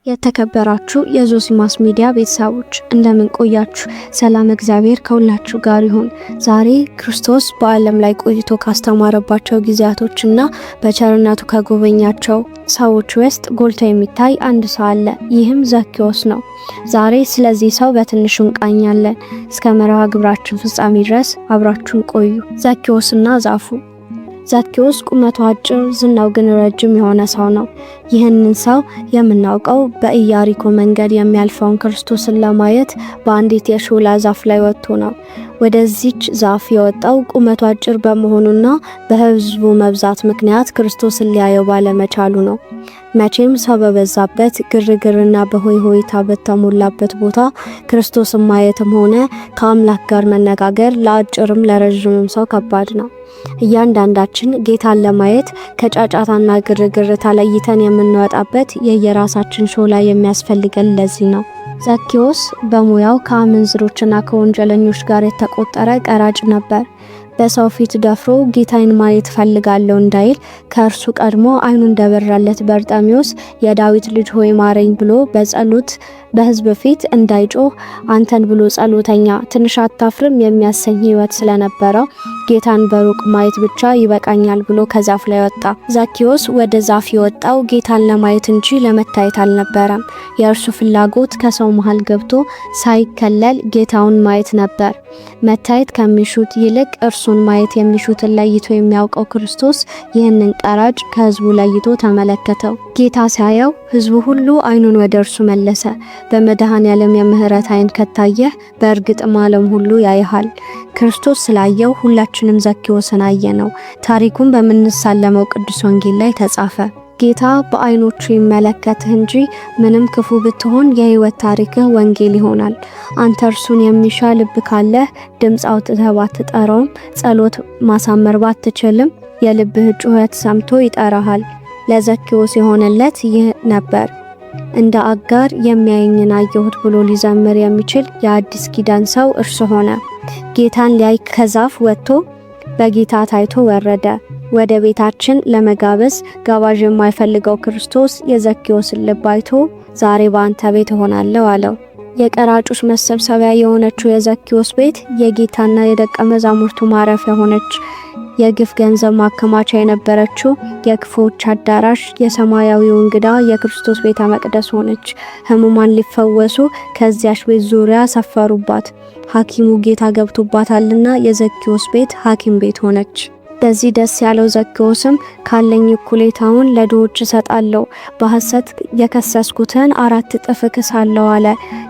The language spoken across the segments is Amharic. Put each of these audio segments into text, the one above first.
የተከበራችሁ የዞሲማስ ሚዲያ ቤተሰቦች እንደምን ቆያችሁ? ሰላም እግዚአብሔር ከሁላችሁ ጋር ይሁን። ዛሬ ክርስቶስ በዓለም ላይ ቆይቶ ካስተማረባቸው ጊዜያቶችና በቸርነቱ ከጎበኛቸው ሰዎች ውስጥ ጎልቶ የሚታይ አንድ ሰው አለ። ይህም ዘኬዎስ ነው። ዛሬ ስለዚህ ሰው በትንሹ እንቃኛለን። እስከ መርሃ ግብራችን ፍጻሜ ድረስ አብራችሁን ቆዩ። ዘኬዎስና ዛፉ። ዘኬዎስ ቁመቱ አጭር ዝናው ግን ረጅም የሆነ ሰው ነው። ይህንን ሰው የምናውቀው በኢያሪኮ መንገድ የሚያልፈውን ክርስቶስን ለማየት በአንዲት የሾላ ዛፍ ላይ ወጥቶ ነው። ወደዚች ዛፍ የወጣው ቁመቱ አጭር በመሆኑና በሕዝቡ መብዛት ምክንያት ክርስቶስን ሊያየው ባለመቻሉ ነው። መቼም ሰው በበዛበት ግርግርና በሆይ ሆይታ በተሞላበት ቦታ ክርስቶስን ማየትም ሆነ ከአምላክ ጋር መነጋገር ለአጭርም ለረጅምም ሰው ከባድ ነው። እያንዳንዳችን ጌታን ለማየት ከጫጫታና ግርግር ተለይተን የምንወጣበት የየራሳችን ሾላ የሚያስፈልገን ለዚህ ነው። ዘኬዎስ በሙያው ከአመንዝሮችና ከወንጀለኞች ጋር የተቆጠረ ቀራጭ ነበር። በሰው ፊት ደፍሮ ጌታዬን ማየት ፈልጋለሁ እንዳይል ከእርሱ ቀድሞ አይኑ እንደበራለት በርጤሜዎስ የዳዊት ልጅ ሆይ ማረኝ ብሎ በጸሎት በሕዝብ ፊት እንዳይጮህ አንተን ብሎ ጸሎተኛ ትንሽ አታፍርም የሚያሰኝ ሕይወት ስለነበረው ጌታን በሩቅ ማየት ብቻ ይበቃኛል ብሎ ከዛፍ ላይ ወጣ። ዘኬዎስ ወደ ዛፍ የወጣው ጌታን ለማየት እንጂ ለመታየት አልነበረም። የእርሱ ፍላጎት ከሰው መሃል ገብቶ ሳይከለል ጌታውን ማየት ነበር። መታየት ከሚሹት ይልቅ እርሱን ማየት የሚሹትን ለይቶ የሚያውቀው ክርስቶስ ይህንን ቀራጭ ከሕዝቡ ለይቶ ተመለከተው። ጌታ ሲያየው ሕዝቡ ሁሉ አይኑን ወደ እርሱ መለሰ። በመድኃኔዓለም የምህረት አይን ከታየህ በእርግጥም ዓለም ሁሉ ያይሃል። ክርስቶስ ስላየው ሁላችንም ዘኬዎስን አየነው። ታሪኩን በምንሳለመው ቅዱስ ወንጌል ላይ ተጻፈ። ጌታ በአይኖቹ ይመለከትህ እንጂ ምንም ክፉ ብትሆን የሕይወት ታሪክህ ወንጌል ይሆናል። አንተ እርሱን የሚሻ ልብ ካለህ ድምፅ አውጥተህ ባትጠራውም ጸሎት ማሳመር ባትችልም የልብህ ጩኸት ሰምቶ ይጠራሃል። ለዘኬዎስ የሆነለት ይህ ነበር። እንደ አጋር የሚያየኝን አየሁት ብሎ ሊዘምር የሚችል የአዲስ ኪዳን ሰው እርሱ ሆነ። ጌታን ሊያይ ከዛፍ ወጥቶ በጌታ ታይቶ ወረደ። ወደ ቤታችን ለመጋበዝ ጋባዥ የማይፈልገው ክርስቶስ የዘኬዎስን ልብ አይቶ ዛሬ በአንተ ቤት እሆናለሁ አለው። የቀራጮች መሰብሰቢያ የሆነችው የዘኬዎስ ቤት የጌታና የደቀ መዛሙርቱ ማረፊያ ሆነች። የግፍ ገንዘብ ማከማቻ የነበረችው የክፉዎች አዳራሽ የሰማያዊው እንግዳ የክርስቶስ ቤተ መቅደስ ሆነች። ሕሙማን ሊፈወሱ ከዚያች ቤት ዙሪያ ሰፈሩባት። ሐኪሙ ጌታ ገብቶባታልና የዘኬዎስ ቤት ሐኪም ቤት ሆነች። በዚህ ደስ ያለው ዘኬዎስም ካለኝ እኩሌታውን ለድሆች እሰጣለሁ፣ በሐሰት የከሰስኩትን 4 እጥፍ እክሳለሁ አለ።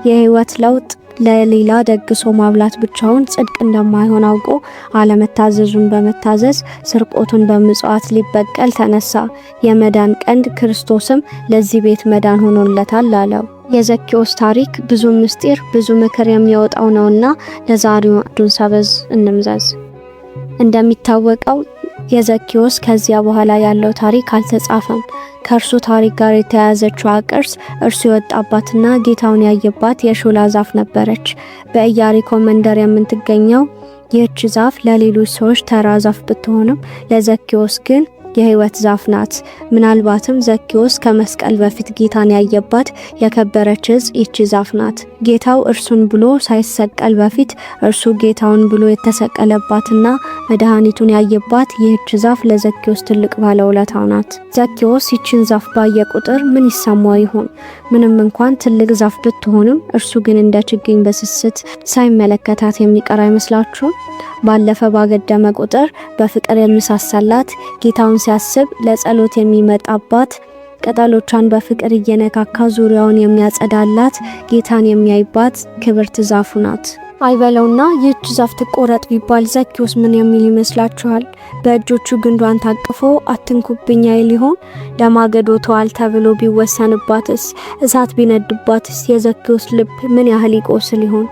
የሕይወት ለውጥ ለሌላ ደግሶ ማብላት ብቻውን ጽድቅ እንደማይሆን አውቆ አለመታዘዙን በመታዘዝ ስርቆቱን በምጽዋት ሊበቀል ተነሳ። የመዳን ቀንድ ክርስቶስም ለዚህ ቤት መዳን ሆኖለታል አለው። የዘኬዎስ ታሪክ ብዙ ምስጢር ብዙ ምክር የሚያወጣው ነውና ለዛሬው ዱን ሰበዝ እንምዘዝ። እንደሚታወቀው የዘኬዎስ ከዚያ በኋላ ያለው ታሪክ አልተጻፈም። ከእርሱ ታሪክ ጋር የተያያዘችው ቅርስ እርሱ የወጣባትና ጌታውን ያየባት የሾላ ዛፍ ነበረች። በኢያሪኮ መንደር የምትገኘው ይህች ዛፍ ለሌሎች ሰዎች ተራ ዛፍ ብትሆንም ለዘኬዎስ ግን የሕይወት ዛፍ ናት። ምናልባትም ዘኬዎስ ከመስቀል በፊት ጌታን ያየባት የከበረች ዕፅ ይህች ዛፍ ናት። ጌታው እርሱን ብሎ ሳይሰቀል በፊት እርሱ ጌታውን ብሎ የተሰቀለባትና መድኃኒቱን ያየባት ይህች ዛፍ ለዘኬዎስ ትልቅ ባለውለታው ናት። ዘኬዎስ ይህችን ዛፍ ባየ ቁጥር ምን ይሰማው ይሆን? ምንም እንኳን ትልቅ ዛፍ ብትሆንም እርሱ ግን እንደ ችግኝ በስስት ሳይመለከታት የሚቀር አይመስላችሁም? ባለፈ ባገደመ ቁጥር በፍቅር የሚሳሳላት ጌታውን ሲያስብ ለጸሎት የሚመጣባት ቅጠሎቿን በፍቅር እየነካካ ዙሪያውን የሚያጸዳላት ጌታን የሚያይባት ክብርት ዛፉ ናት። አይበለውና ይህች ዛፍ ትቆረጥ ቢባል ዘኬዎስ ምን የሚል ይመስላችኋል? በእጆቹ ግንዷን ታቅፎ አትንኩብኝ ይል ይሆን? ለማገዶ ተዋል ተብሎ ቢወሰንባትስ? እሳት ቢነድባትስ የዘኬዎስ ልብ ምን ያህል ይቆስል ይሆን?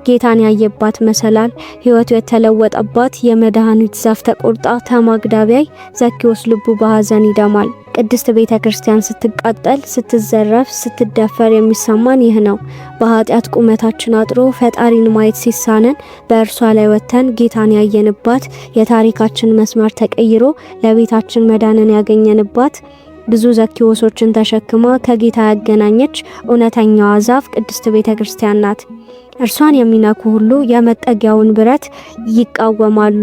ጌታን ያየባት መሰላል ሕይወቱ የተለወጠባት የመድኃኒት ዛፍ ተቆርጣ ተማግዳ ቢያይ ዘኬዎስ ልቡ በሐዘን ይደማል። ቅድስት ቤተ ክርስቲያን ስትቃጠል፣ ስትዘረፍ፣ ስትደፈር የሚሰማን ይህ ነው። በኃጢአት ቁመታችን አጥሮ ፈጣሪን ማየት ሲሳነን በእርሷ ላይ ወተን ጌታን ያየንባት፣ የታሪካችን መስመር ተቀይሮ ለቤታችን መዳንን ያገኘንባት ብዙ ዘኪዎሶችን ተሸክማ ከጌታ ያገናኘች እውነተኛዋ ዛፍ ቅድስት ቤተክርስቲያን ናት። እርሷን የሚነኩ ሁሉ የመጠጊያውን ብረት ይቃወማሉ፣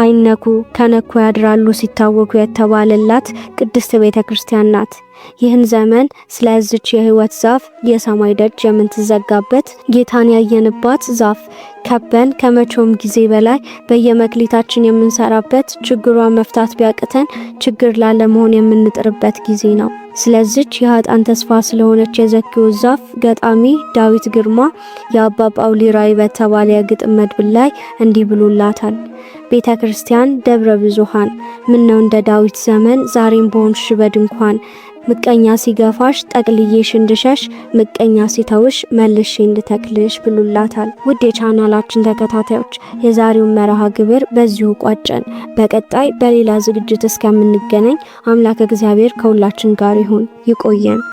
አይነኩ ከነኩ ያድራሉ ሲታወኩ የተባለላት ቅድስት ቤተክርስቲያን ናት። ይህን ዘመን ስለዚች የህይወት ዛፍ የሰማይ ደጅ የምንትዘጋበት ጌታን ያየንባት ዛፍ ከበን ከመቼውም ጊዜ በላይ በየመክሊታችን የምንሰራበት ችግሯን መፍታት ቢያቅተን ችግር ላለመሆን የምንጥርበት ጊዜ ነው። ስለዚች የኃጥአን ተስፋ ስለሆነች የዘኪዎስ ዛፍ ገጣሚ ዳዊት ግርማ የአባ ጳውሊ ራእይ በተባለ የግጥም መድብል ላይ እንዲህ ብሎላታል። ቤተ ክርስቲያን ደብረ ብዙኃን ምነው እንደ ዳዊት ዘመን ዛሬም በሆንሽ በድንኳን ምቀኛ ሲገፋሽ ጠቅልዬሽ እንድሸሽ ምቀኛ ሲተውሽ መልሼ እንድተክልሽ ብሎላታል። ውድ የቻናላችን ተከታታዮች የዛሬውን መርሃ ግብር በዚሁ ቋጨን። በቀጣይ በሌላ ዝግጅት እስከምንገናኝ አምላክ እግዚአብሔር ከሁላችን ጋር ይሁን። ይቆየን።